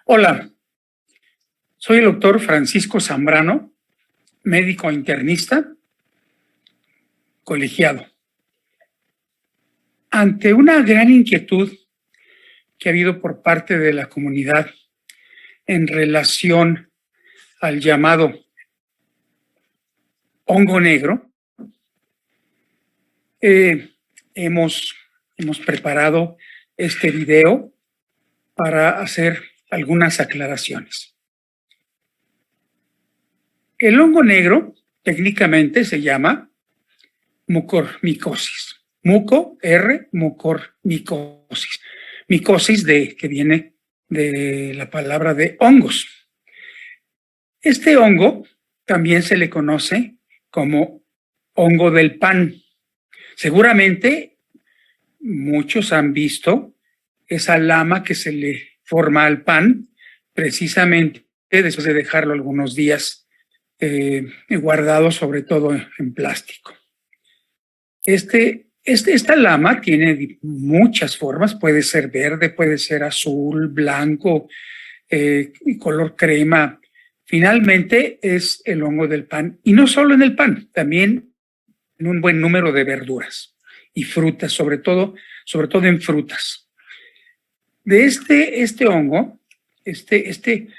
Hola, soy el doctor Francisco Zambrano, médico internista, colegiado. Ante una gran inquietud que ha habido por parte de la comunidad en relación al llamado hongo negro, hemos preparado este video para hacer algunas aclaraciones. El hongo negro técnicamente se llama mucormicosis. Mucormicosis. Micosis que viene de la palabra de hongos. Este hongo también se le conoce como hongo del pan. Seguramente muchos han visto esa lama que se le forma al pan precisamente después de dejarlo algunos días guardado, sobre todo en plástico. Esta lama tiene muchas formas, puede ser verde, puede ser azul, blanco, color crema. Finalmente es el hongo del pan, y no solo en el pan, también en un buen número de verduras y frutas, sobre todo en frutas. De este hongo, este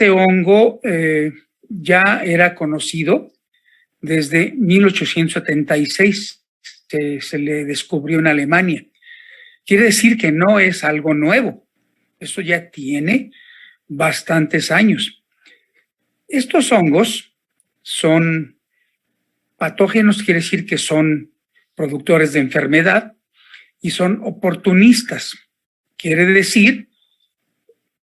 hongo ya era conocido desde 1876, se le descubrió en Alemania. Quiere decir que no es algo nuevo, eso ya tiene bastantes años. Estos hongos son patógenos, quiere decir que son productores de enfermedad, y son oportunistas, quiere decir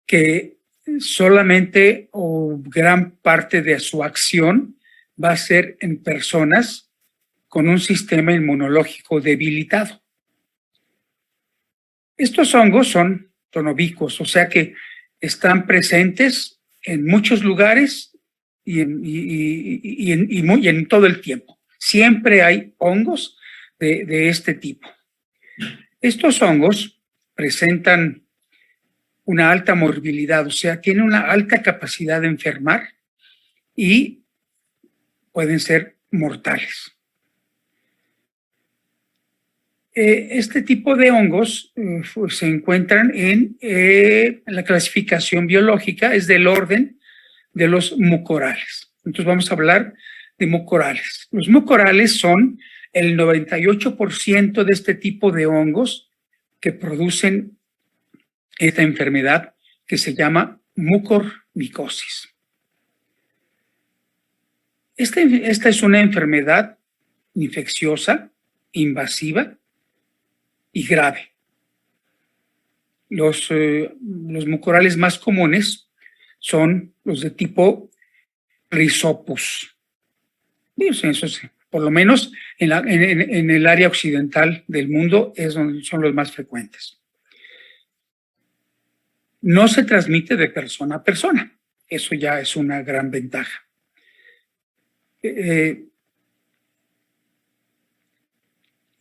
que solamente o gran parte de su acción va a ser en personas con un sistema inmunológico debilitado. Estos hongos son tonobicos, o sea que están presentes en muchos lugares y en todo el tiempo. Siempre hay hongos de este tipo. Estos hongos presentan una alta morbilidad, o sea, tienen una alta capacidad de enfermar y pueden ser mortales. Este tipo de hongos se encuentran en la clasificación biológica, es del orden de los mucorales. Entonces vamos a hablar de mucorales. Los mucorales son el 98% de este tipo de hongos que producen esta enfermedad que se llama mucormicosis. Esta es una enfermedad infecciosa, invasiva y grave. Los mucorales más comunes son los de tipo Rhizopus. Eso sí, por lo menos en el área occidental del mundo son los más frecuentes. No se transmite de persona a persona. Eso ya es una gran ventaja.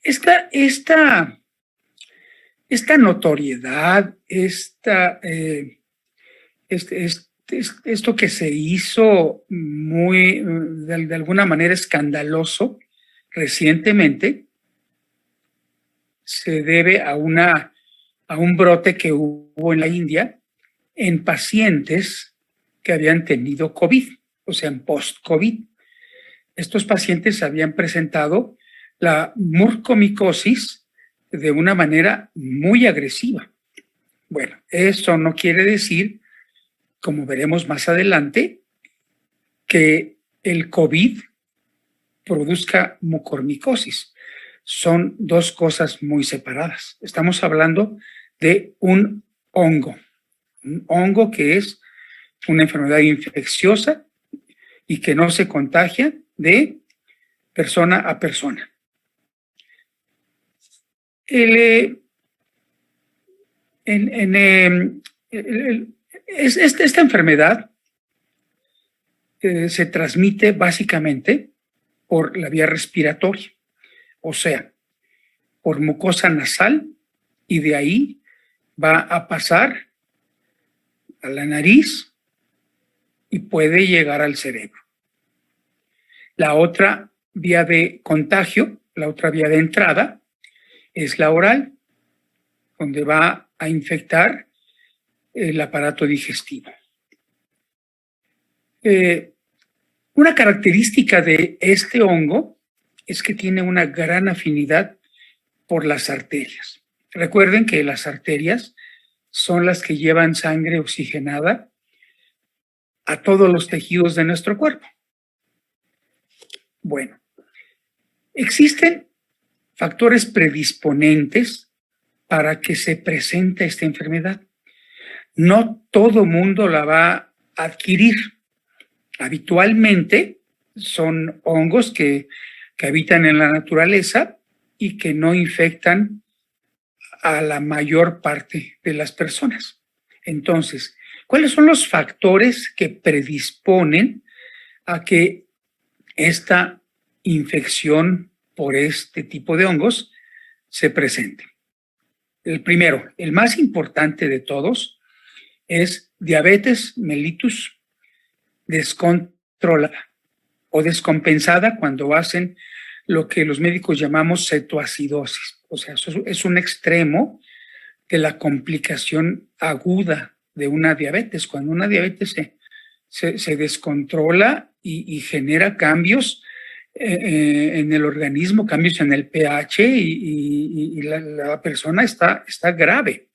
Esta notoriedad, esto que se hizo muy, de alguna manera escandaloso recientemente, se debe a un brote que hubo en la India en pacientes que habían tenido COVID, o sea, en post-COVID. Estos pacientes habían presentado la mucormicosis de una manera muy agresiva. Bueno, eso no quiere decir, como veremos más adelante, que el COVID produzca mucormicosis. Son dos cosas muy separadas. Estamos hablando de un hongo que es una enfermedad infecciosa y que no se contagia de persona a persona. Esta enfermedad se transmite básicamente por la vía respiratoria, o sea, por mucosa nasal y de ahí va a pasar a la nariz y puede llegar al cerebro. La otra vía de contagio, la otra vía de entrada, es la oral, donde va a infectar el aparato digestivo. Una característica de este hongo es que tiene una gran afinidad por las arterias. Recuerden que las arterias son las que llevan sangre oxigenada a todos los tejidos de nuestro cuerpo. Bueno, existen factores predisponentes para que se presente esta enfermedad. No todo mundo la va a adquirir. Habitualmente son hongos que habitan en la naturaleza y que no infectan a la mayor parte de las personas. Entonces, ¿cuáles son los factores que predisponen a que esta infección por este tipo de hongos se presente? El primero, el más importante de todos, es diabetes mellitus descontrolada o descompensada cuando hacen lo que los médicos llamamos cetoacidosis. O sea, eso es un extremo de la complicación aguda de una diabetes. Cuando una diabetes se descontrola y genera cambios en el organismo, cambios en el pH y la persona está grave.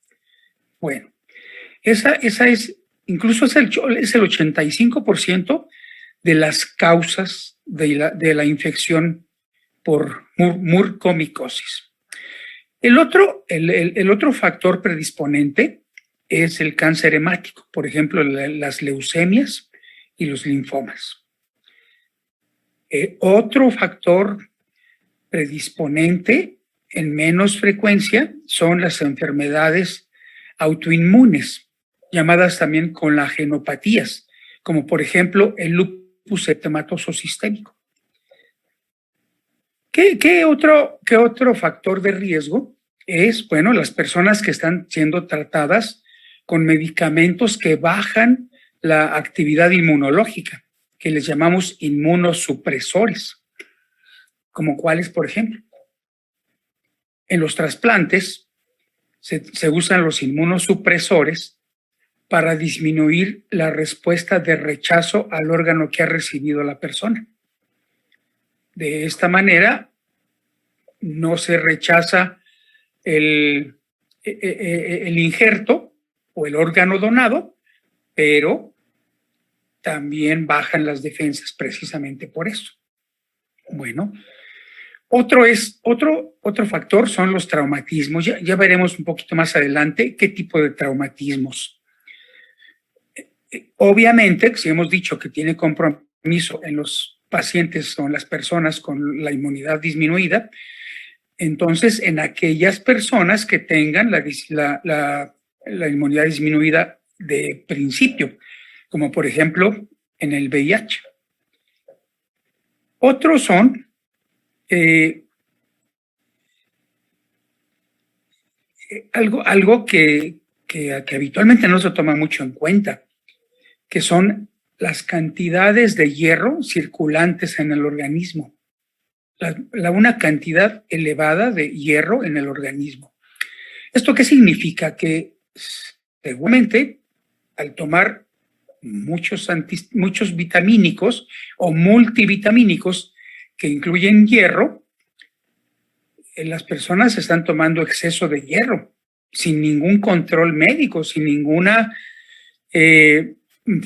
Bueno, esa es, incluso es el 85% de las causas de la infección por mucormicosis. El otro factor predisponente es el cáncer hemático, por ejemplo, las leucemias y los linfomas. Otro factor predisponente en menos frecuencia son las enfermedades autoinmunes, llamadas también colagenopatías, como por ejemplo el lupus eritematoso sistémico. ¿Qué otro factor de riesgo es? Bueno, las personas que están siendo tratadas con medicamentos que bajan la actividad inmunológica, que les llamamos inmunosupresores, como cuáles, por ejemplo. En los trasplantes se usan los inmunosupresores para disminuir la respuesta de rechazo al órgano que ha recibido la persona. De esta manera, no se rechaza el injerto o el órgano donado, pero también bajan las defensas precisamente por eso. Bueno, otro factor son los traumatismos. Ya veremos un poquito más adelante qué tipo de traumatismos. Obviamente, si hemos dicho que tiene compromiso en los pacientes o en las personas con la inmunidad disminuida, entonces en aquellas personas que tengan la inmunidad disminuida de principio, como por ejemplo en el VIH. Otros son algo que habitualmente no se toma mucho en cuenta, que son las cantidades de hierro circulantes en el organismo. Una cantidad elevada de hierro en el organismo. ¿Esto qué significa? Que seguramente al tomar muchos vitamínicos o multivitamínicos que incluyen hierro, las personas están tomando exceso de hierro sin ningún control médico, sin ninguna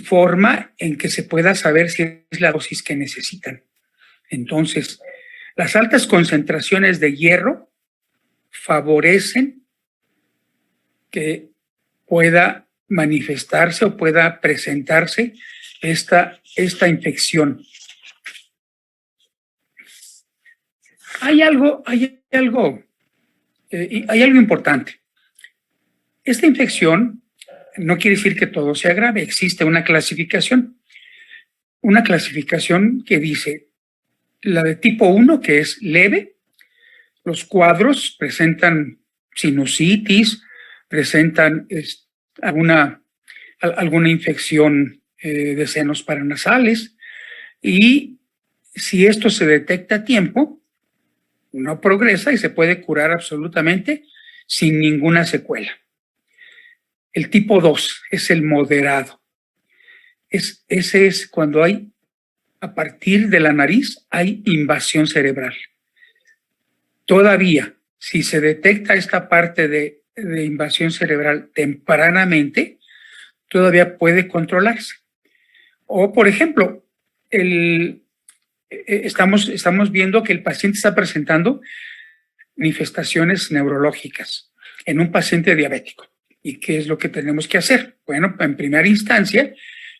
forma en que se pueda saber si es la dosis que necesitan. Entonces, las altas concentraciones de hierro favorecen que pueda manifestarse o pueda presentarse esta infección. Hay algo importante. Esta infección no quiere decir que todo sea grave. Existe una clasificación que dice la de tipo 1, que es leve. Los cuadros presentan sinusitis, presentan alguna infección de senos paranasales, y si esto se detecta a tiempo, no progresa y se puede curar absolutamente sin ninguna secuela. El tipo 2 es el moderado. Ese es cuando a partir de la nariz, hay invasión cerebral. Todavía, si se detecta esta parte de invasión cerebral tempranamente, todavía puede controlarse. O, por ejemplo, estamos viendo que el paciente está presentando manifestaciones neurológicas en un paciente diabético. ¿Y qué es lo que tenemos que hacer? Bueno, en primera instancia,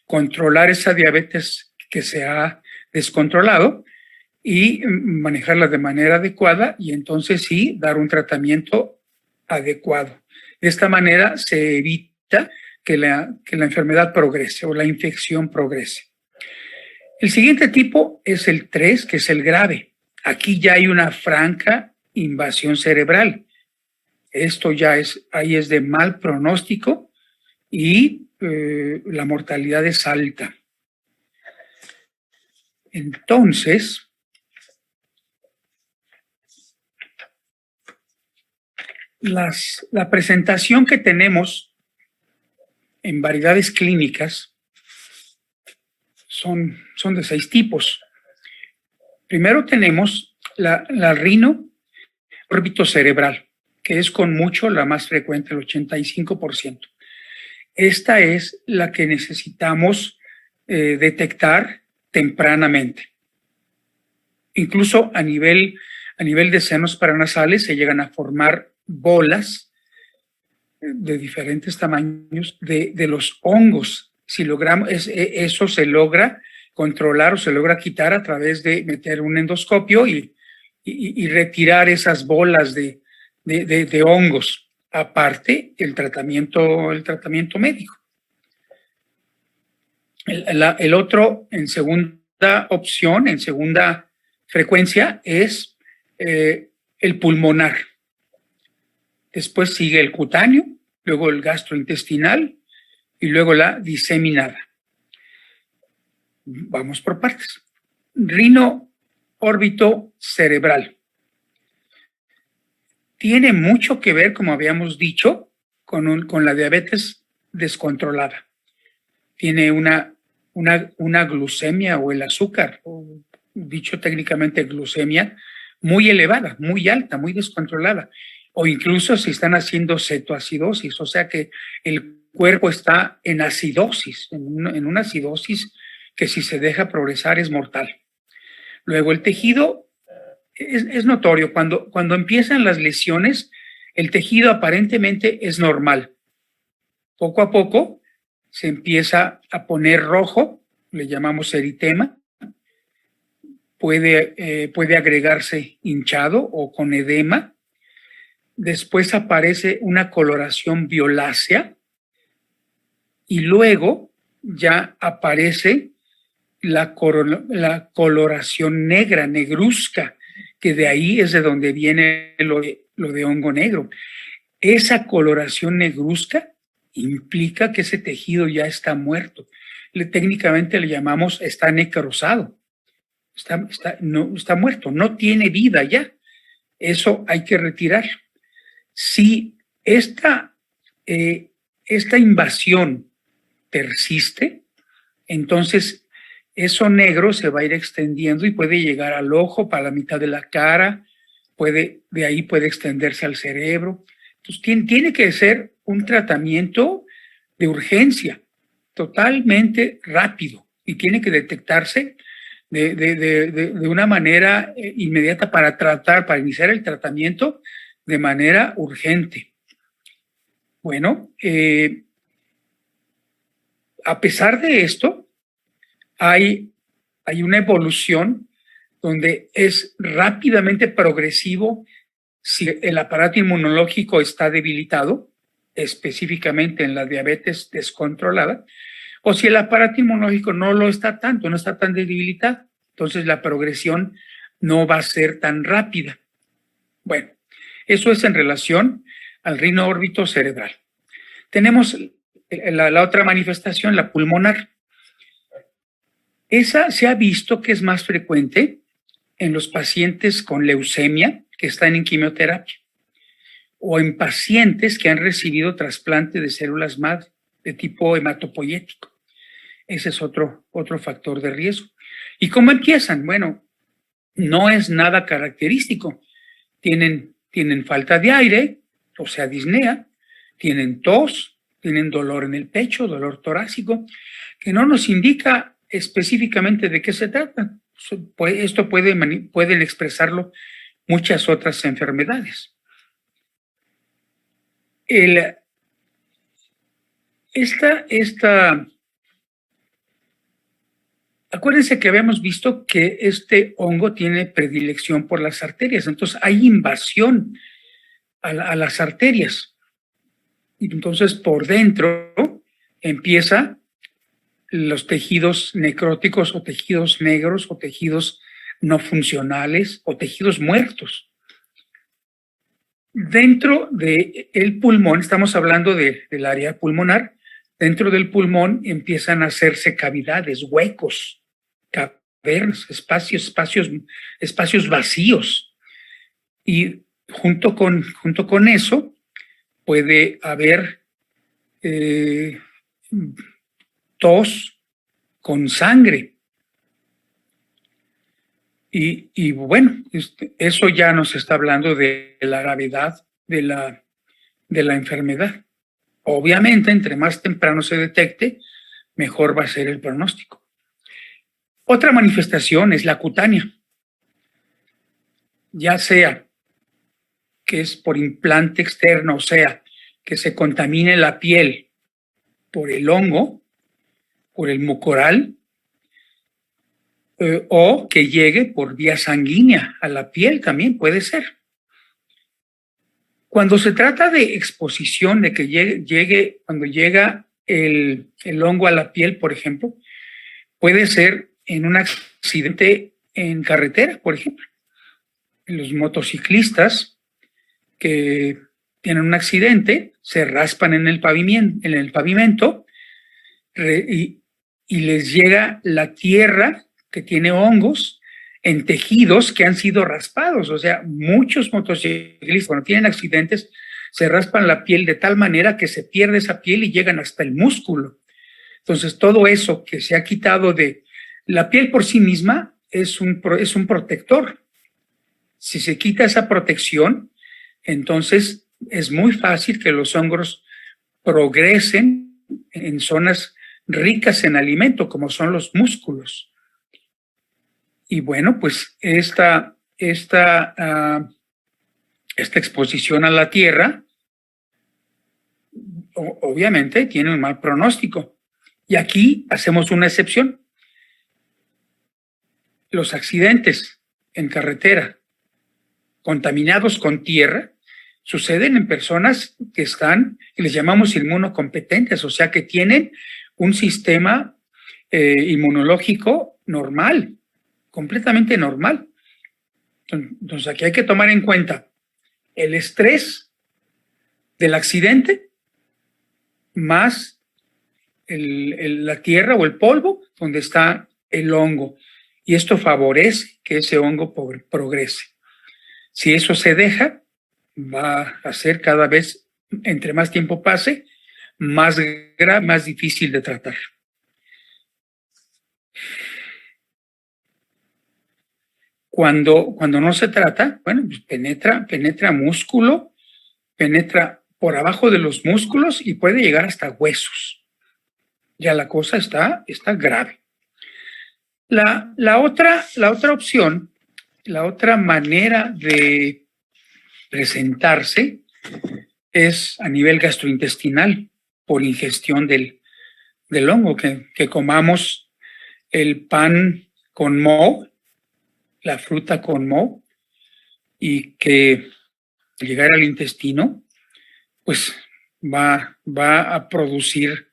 controlar esa diabetes que se ha descontrolado y manejarla de manera adecuada, y entonces sí, dar un tratamiento adecuado. De esta manera se evita que la enfermedad progrese o la infección progrese. El siguiente tipo es el 3, que es el grave. Aquí ya hay una franca invasión cerebral. Esto ahí es de mal pronóstico y la mortalidad es alta. Entonces, la presentación que tenemos en variedades clínicas son de 6 tipos. Primero tenemos la rino órbito-cerebral, que es con mucho la más frecuente, el 85%. Esta es la que necesitamos detectar tempranamente. Incluso a nivel de senos paranasales se llegan a formar bolas de diferentes tamaños de los hongos. Si logramos, eso se logra controlar o se logra quitar a través de meter un endoscopio y retirar esas bolas de hongos. Aparte, el tratamiento médico. El otro, en segunda opción, en segunda frecuencia, es el pulmonar. Después sigue el cutáneo, luego el gastrointestinal y luego la diseminada. Vamos por partes. Rino órbito cerebral. Tiene mucho que ver, como habíamos dicho, con la diabetes descontrolada. Tiene una glucemia, o el azúcar, o dicho técnicamente glucemia, muy elevada, muy alta, muy descontrolada. O incluso si están haciendo cetoacidosis, o sea que el cuerpo está en acidosis, en una acidosis que si se deja progresar es mortal. Luego el tejido es notorio, cuando empiezan las lesiones, el tejido aparentemente es normal. Poco a poco se empieza a poner rojo, le llamamos eritema, puede agregarse hinchado o con edema. Después aparece una coloración violácea y luego ya aparece la coloración negra, negruzca, que de ahí es de donde viene lo de hongo negro. Esa coloración negruzca implica que ese tejido ya está muerto. Técnicamente le llamamos está necrosado, está muerto, no tiene vida ya. Eso hay que retirarlo. Si esta invasión persiste, entonces eso negro se va a ir extendiendo y puede llegar al ojo, para la mitad de la cara, de ahí puede extenderse al cerebro. Entonces tiene que ser un tratamiento de urgencia, totalmente rápido, y tiene que detectarse de una manera inmediata para iniciar el tratamiento de manera urgente. Bueno, a pesar de esto, hay una evolución donde es rápidamente progresivo si el aparato inmunológico está debilitado, específicamente en la diabetes descontrolada, o si el aparato inmunológico no está tan debilitado, entonces la progresión no va a ser tan rápida. Bueno, eso es en relación al ritmo órbito cerebral. Tenemos la otra manifestación, la pulmonar. Esa se ha visto que es más frecuente en los pacientes con leucemia que están en quimioterapia o en pacientes que han recibido trasplante de células madre de tipo hematopoyético. Ese es otro factor de riesgo. ¿Y cómo empiezan? Bueno, no es nada característico. Tienen falta de aire, o sea, disnea, tienen tos, tienen dolor en el pecho, dolor torácico, que no nos indica específicamente de qué se trata. Esto pueden expresarlo muchas otras enfermedades. Acuérdense que habíamos visto que este hongo tiene predilección por las arterias, entonces hay invasión a las arterias. Y entonces por dentro empieza los tejidos necróticos o tejidos negros o tejidos no funcionales o tejidos muertos. Dentro del pulmón, estamos hablando del área pulmonar, dentro del pulmón empiezan a hacerse cavidades, huecos, cavernas, espacios vacíos. Y junto con eso puede haber tos con sangre. Y bueno, eso ya nos está hablando de la gravedad de la enfermedad. Obviamente, entre más temprano se detecte, mejor va a ser el pronóstico. Otra manifestación es la cutánea, ya sea que es por implante externo, o sea, que se contamine la piel por el hongo, por el mucoral, o que llegue por vía sanguínea a la piel también puede ser. Cuando se trata de exposición, de que cuando llega el hongo a la piel, por ejemplo, puede ser en un accidente en carretera, por ejemplo. Los motociclistas que tienen un accidente se raspan en el pavimento y les llega la tierra que tiene hongos en tejidos que han sido raspados. O sea, muchos motociclistas cuando tienen accidentes se raspan la piel de tal manera que se pierde esa piel y llegan hasta el músculo. Entonces, todo eso que se ha quitado de la piel por sí misma es un protector. Si se quita esa protección, entonces es muy fácil que los hongos progresen en zonas ricas en alimento, como son los músculos. Y bueno, pues esta exposición a la tierra obviamente tiene un mal pronóstico. Y aquí hacemos una excepción. Los accidentes en carretera contaminados con tierra suceden en personas que les llamamos inmunocompetentes, o sea, que tienen un sistema inmunológico normal, completamente normal. Entonces, aquí hay que tomar en cuenta el estrés del accidente más la tierra o el polvo donde está el hongo. Y esto favorece que ese hongo progrese. Si eso se deja, va a ser cada vez, entre más tiempo pase, más grave, más difícil de tratar. Cuando no se trata, bueno, pues penetra músculo, penetra por abajo de los músculos y puede llegar hasta huesos. Ya la cosa está grave. La otra opción, la otra manera de presentarse es a nivel gastrointestinal, por ingestión del hongo, que comamos el pan con moho, la fruta con moho, y que al llegar al intestino, pues va a producir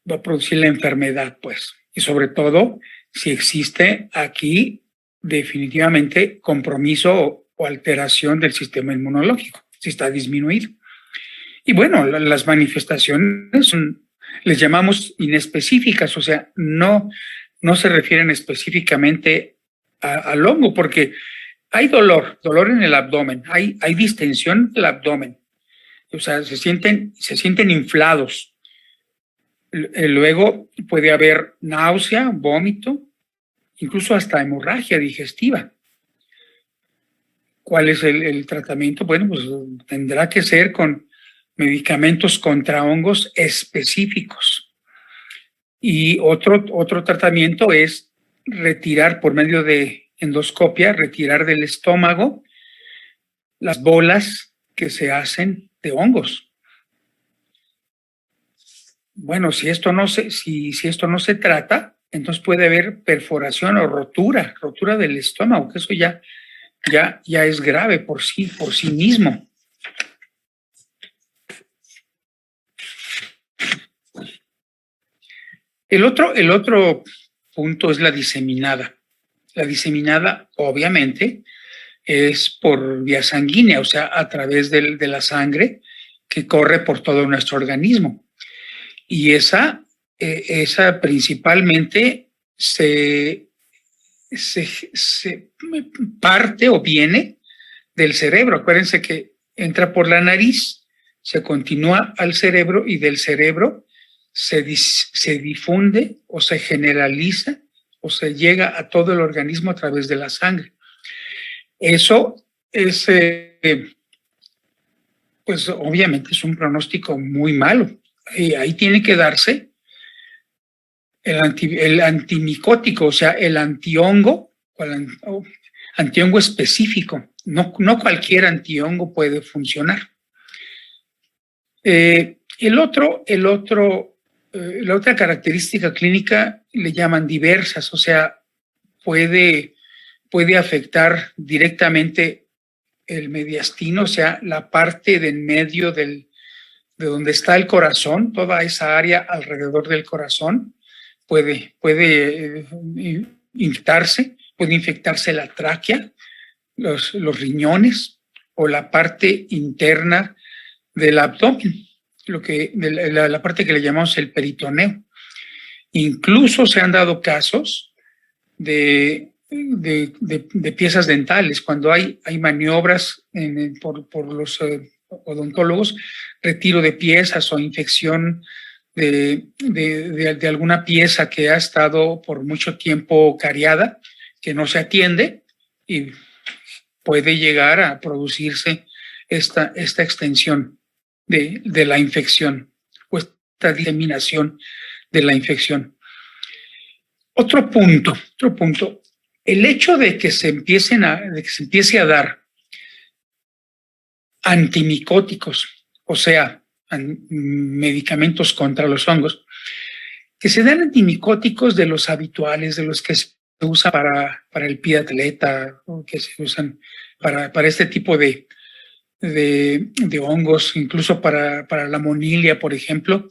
la enfermedad, pues. Y sobre todo, si existe aquí definitivamente compromiso o alteración del sistema inmunológico. si está disminuido. Y bueno, las manifestaciones les llamamos inespecíficas, o sea, no se refieren específicamente al hongo, porque hay dolor en el abdomen, hay distensión del abdomen, o sea, se sienten inflados. Luego puede haber náusea, vómito, incluso hasta hemorragia digestiva. ¿Cuál es el tratamiento? Bueno, pues tendrá que ser con medicamentos contra hongos específicos. Y otro tratamiento es retirar por medio de endoscopia, retirar del estómago las bolas que se hacen de hongos. Bueno, si esto no se trata, entonces puede haber perforación o rotura del estómago, que eso ya es grave por sí mismo. El otro punto es la diseminada. La diseminada, obviamente, es por vía sanguínea, o sea, a través de la sangre que corre por todo nuestro organismo. Y esa principalmente se parte o viene del cerebro. Acuérdense que entra por la nariz, se continúa al cerebro y del cerebro se difunde o se generaliza o se llega a todo el organismo a través de la sangre. Eso es, pues obviamente es un pronóstico muy malo. Ahí tiene que darse el antimicótico, o sea, el antihongo, antihongo específico. No cualquier antihongo puede funcionar. La otra característica clínica le llaman diversas, o sea, puede afectar directamente el mediastino, o sea, la parte del medio de donde está el corazón, toda esa área alrededor del corazón puede infectarse la tráquea, los riñones o la parte interna del abdomen, la parte que le llamamos el peritoneo. Incluso se han dado casos de piezas dentales, cuando hay maniobras por los odontólogos, retiro de piezas o infección de alguna pieza que ha estado por mucho tiempo cariada, que no se atiende y puede llegar a producirse esta extensión de la infección o esta diseminación de la infección. Otro punto. El hecho de que se empiece a dar antimicóticos, o sea, medicamentos contra los hongos, que se dan antimicóticos de los habituales, de los que se usa para el pie de atleta, o que se usan para este tipo de hongos, incluso para la monilia, por ejemplo.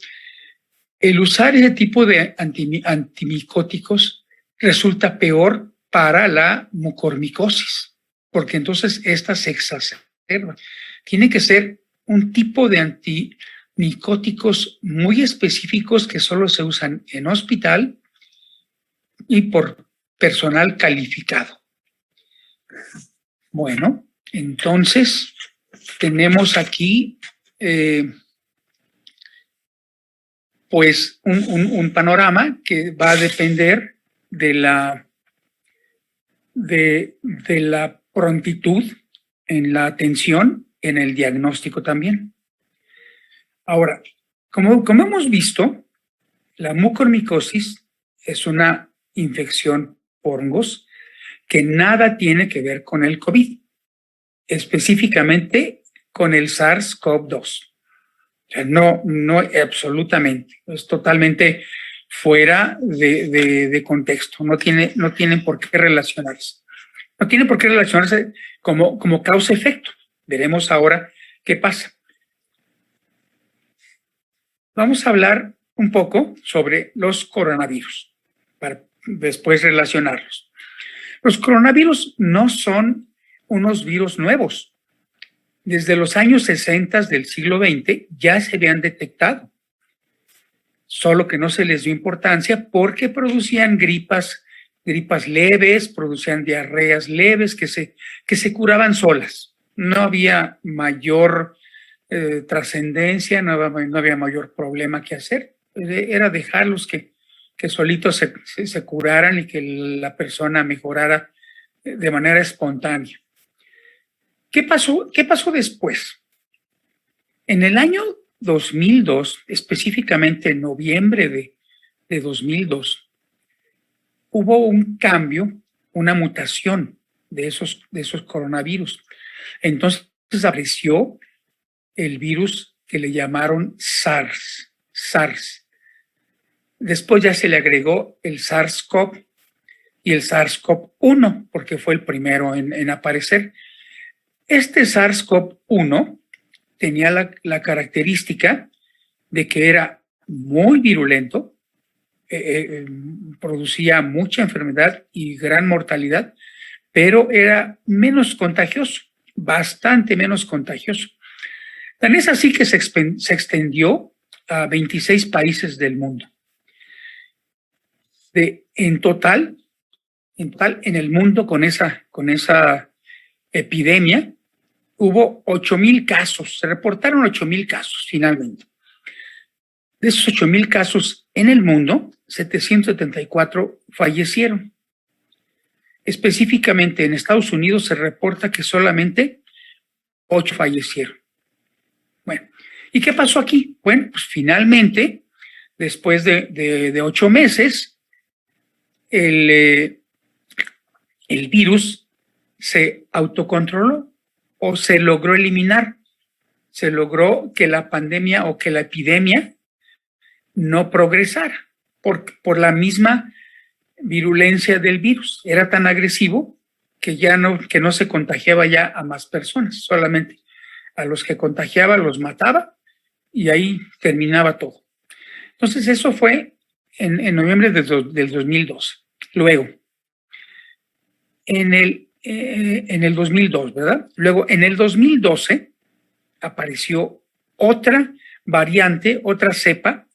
El usar ese tipo de antimicóticos resulta peor para la mucormicosis, porque entonces esta se exacerba. Tiene que ser un tipo de antimicóticos muy específicos que solo se usan en hospital y por personal calificado. Bueno, entonces tenemos aquí pues un panorama que va a depender de la prontitud en la atención, en el diagnóstico también. Ahora, como hemos visto, la mucormicosis es una infección por hongos que nada tiene que ver con el COVID, específicamente con el SARS-CoV-2. O sea, no, absolutamente. Es totalmente fuera de contexto. No tienen por qué relacionarse. No tienen por qué relacionarse como causa-efecto. Veremos ahora qué pasa. Vamos a hablar un poco sobre los coronavirus, para después relacionarlos. Los coronavirus no son unos virus nuevos. desde los años 60 del siglo XX ya se habían detectado, solo que no se les dio importancia porque producían gripas leves, producían diarreas leves que se curaban solas. No había mayor trascendencia, no había mayor problema que hacer. Era dejarlos que solitos se curaran y que la persona mejorara de manera espontánea. ¿Qué pasó después? En el año 2002, específicamente en noviembre de 2002, hubo un cambio, una mutación de esos coronavirus. Entonces apareció el virus que le llamaron SARS. Después ya se le agregó el SARS-CoV y el SARS-CoV-1, porque fue el primero en aparecer. Este SARS-CoV-1 tenía la característica de que era muy virulento, producía mucha enfermedad y gran mortalidad, pero era menos contagioso, bastante menos contagioso. Tan es así que se extendió a 26 países del mundo. En total, en el mundo con esa epidemia, hubo 8,000 casos, se reportaron 8,000 casos finalmente. De esos 8,000 casos en el mundo, 774 fallecieron. Específicamente en Estados Unidos se reporta que solamente 8 fallecieron. Bueno, ¿y qué pasó aquí? Bueno, pues finalmente, después de 8 meses, el virus se autocontroló o se logró eliminar. Se logró que la pandemia o que la epidemia no progresara por la misma virulencia del virus. Era tan agresivo que no se contagiaba ya a más personas, solamente a los que contagiaba los mataba y ahí terminaba todo. Entonces eso fue en noviembre del 2012. Luego, en el 2002, ¿verdad? Luego, en el 2012 apareció otra variante, otra cepa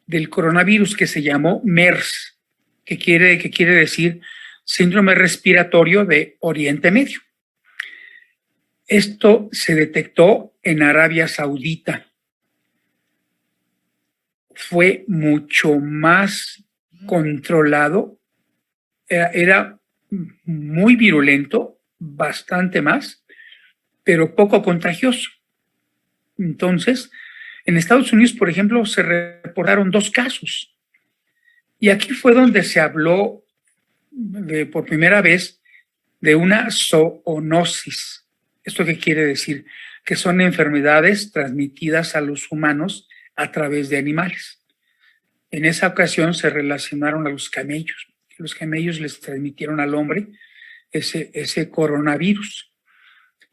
del coronavirus que se llamó MERS, que quiere decir síndrome respiratorio de Oriente Medio. Esto se detectó en Arabia Saudita. Fue mucho más controlado, era muy virulento, bastante más, pero poco contagioso. Entonces, en Estados Unidos, por ejemplo, se reportaron 2 casos. Y aquí fue donde se habló por primera vez de una zoonosis. ¿Esto qué quiere decir? Que son enfermedades transmitidas a los humanos a través de animales. En esa ocasión se relacionaron a los camellos. Los camellos les transmitieron al hombre ese coronavirus.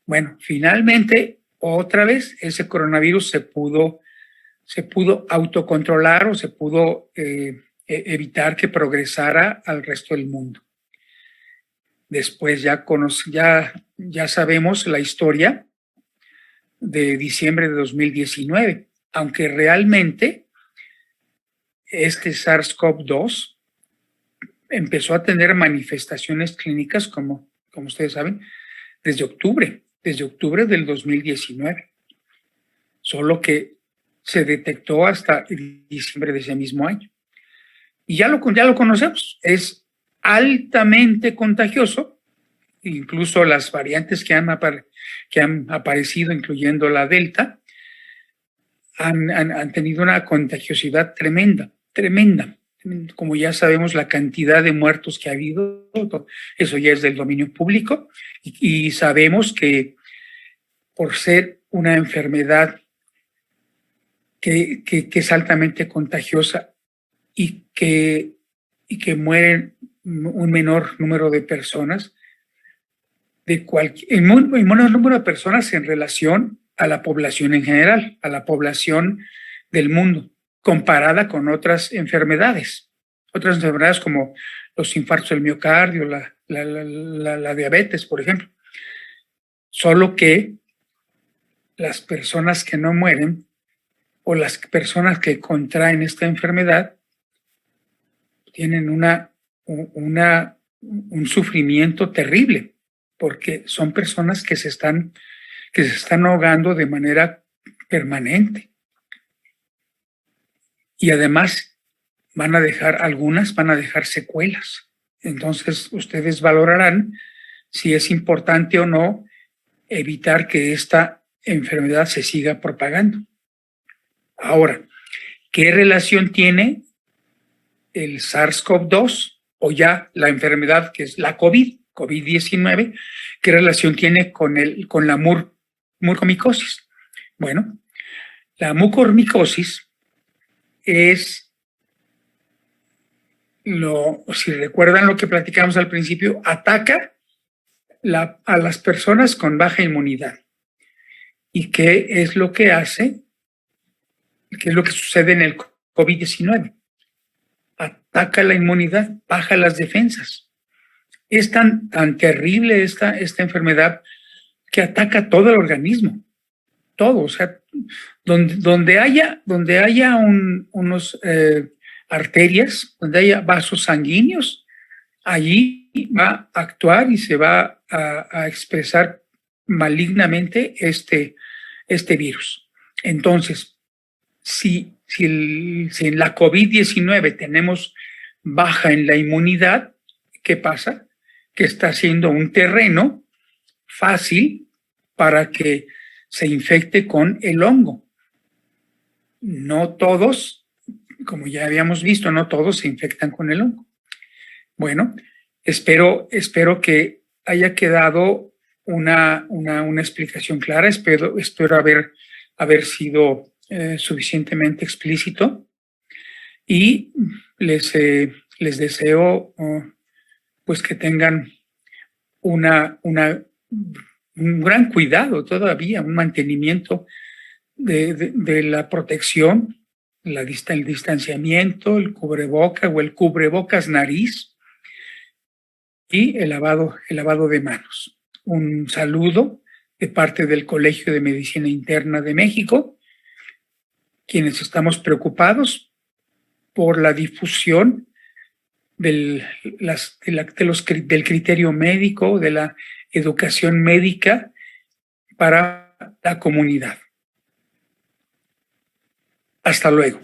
Bueno, finalmente, otra vez, ese coronavirus se pudo autocontrolar o se pudo evitar que progresara al resto del mundo. Después ya sabemos la historia de diciembre de 2019, aunque realmente este SARS-CoV-2 empezó a tener manifestaciones clínicas, como ustedes saben, desde octubre del 2019, solo que se detectó hasta diciembre de ese mismo año. Y ya lo conocemos, es altamente contagioso, incluso las variantes que han aparecido, incluyendo la Delta, han tenido una contagiosidad tremenda. Como ya sabemos, la cantidad de muertos que ha habido, eso ya es del dominio público, y sabemos que por ser una enfermedad que es altamente contagiosa y que mueren un menor número de personas, un menor número de personas en relación a la población en general, a la población del mundo, comparada con otras enfermedades como los infartos del miocardio, la diabetes, por ejemplo. Solo que las personas que no mueren o las personas que contraen esta enfermedad tienen un sufrimiento terrible, porque son personas que se están ahogando de manera permanente. Y además algunas van a dejar secuelas. Entonces ustedes valorarán si es importante o no evitar que esta enfermedad se siga propagando. Ahora, ¿qué relación tiene el SARS-CoV-2 o ya la enfermedad que es la COVID-19? ¿Qué relación tiene con la mucormicosis? Bueno, la mucormicosis es si recuerdan lo que platicamos al principio, ataca a las personas con baja inmunidad. ¿Y qué es lo que hace? ¿Qué es lo que sucede en el COVID-19? Ataca la inmunidad, baja las defensas. Es tan terrible esta enfermedad que ataca todo el organismo, todo. O sea, donde haya unos arterias, donde haya vasos sanguíneos, allí va a actuar y se va a expresar malignamente este virus. Entonces, si en la COVID-19 tenemos baja en la inmunidad, ¿qué pasa? Que está siendo un terreno fácil para que se infecte con el hongo. No todos, como ya habíamos visto, no todos se infectan con el hongo. Bueno, espero que haya quedado una explicación clara. Espero haber sido suficientemente explícito y les deseo pues que tengan un gran cuidado todavía, un mantenimiento de la protección, el distanciamiento, el cubreboca o el cubrebocas nariz y el lavado de manos. Un saludo de parte del Colegio de Medicina Interna de México, quienes estamos preocupados por la difusión del criterio médico, de la educación médica para la comunidad. Hasta luego.